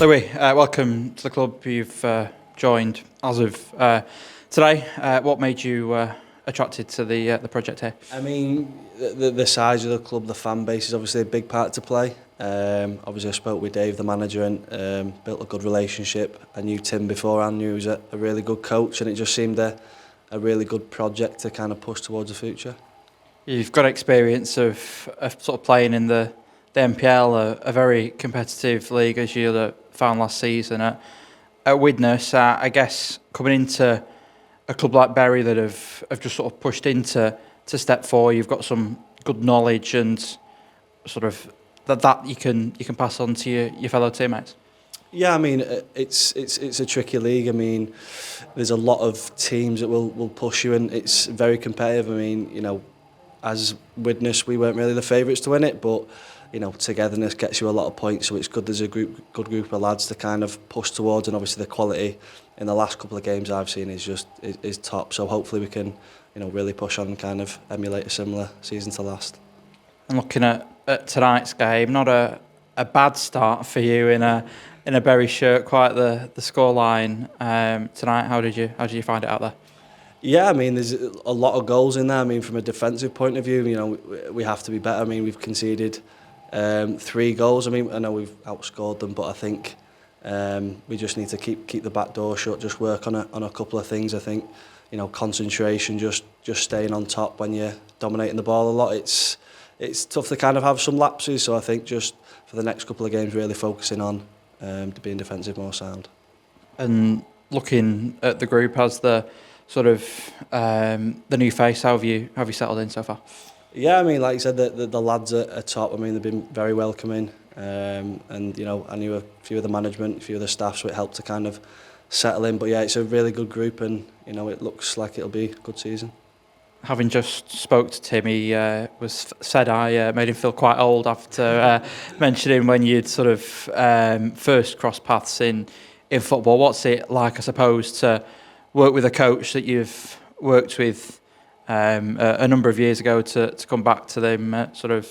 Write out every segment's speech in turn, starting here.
Louis, welcome to the club. You've joined as of today. What made you attracted to the project here? I mean, the size of the club, the fan base is obviously a big part to play. Obviously, I spoke with Dave, the manager, and built a good relationship. I knew Tim beforehand, knew he was a really good coach, and it just seemed a really good project to kind of push towards the future. You've got experience of sort of playing in the NPL, a very competitive league, as you found last season at Widnes. I guess coming into a club like Bury that have just sort of pushed into step four, you've got some good knowledge and sort of that you can pass on to your fellow teammates. Yeah, I mean, it's a tricky league. I mean, there's a lot of teams that will push you, and it's very competitive. I mean, you know, as Widnes, we weren't really the favourites to win it, but you know, togetherness gets you a lot of points, so it's good there's a good group of lads to kind of push towards, and obviously the quality in the last couple of games I've seen is top. So hopefully we can, you know, really push on and kind of emulate a similar season to last. And looking at tonight's game, not a bad start for you in a Bury shirt, quite the scoreline tonight. How did you find it out there? Yeah, I mean, there's a lot of goals in there. I mean, from a defensive point of view, you know, we have to be better. I mean, we've conceded 3 goals. I mean, I know we've outscored them, but I think we just need to keep the back door shut. Just work on a couple of things. I think, you know, concentration, just staying on top when you're dominating the ball a lot. It's tough to kind of have some lapses. So I think just for the next couple of games, really focusing on being defensive more sound. And looking at the group as the sort of the new face, how have you settled in so far? Yeah, I mean, like you said, the lads are top. I mean, they've been very welcoming, and you know, I knew a few of the management, a few of the staff, so it helped to kind of settle in. But yeah, it's a really good group, and you know, it looks like it'll be a good season. Having just spoke to Tim, he said I made him feel quite old after mentioning when you'd sort of first crossed paths in football. What's it like, I suppose, to work with a coach that you've worked with a number of years ago to come back to them at sort of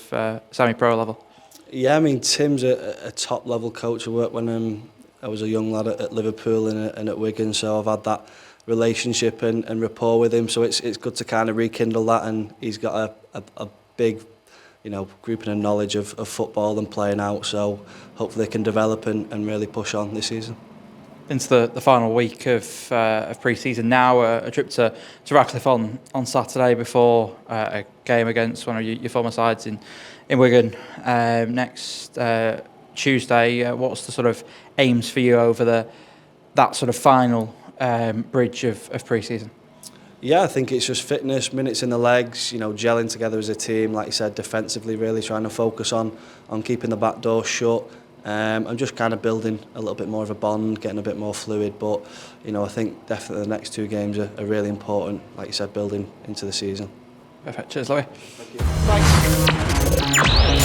semi-pro level? Yeah, I mean, Tim's a top-level coach. I worked when I was a young lad at Liverpool and at Wigan, so I've had that relationship and rapport with him. So it's good to kind of rekindle that, and he's got a big, you know, grouping of knowledge of football and playing out. So hopefully they can develop and really push on this season. Into the final week of pre-season now, a trip to Ratcliffe on Saturday before a game against one of your former sides in Wigan next Tuesday. What's the sort of aims for you over that sort of final bridge of pre-season? Yeah, I think it's just fitness, minutes in the legs, you know, gelling together as a team. Like you said, defensively, really trying to focus on keeping the back door shut. I'm just kind of building a little bit more of a bond, getting a bit more fluid. But, you know, I think definitely the next 2 games are really important, like you said, building into the season. Perfect. Cheers, Louis. Thank you. Thanks.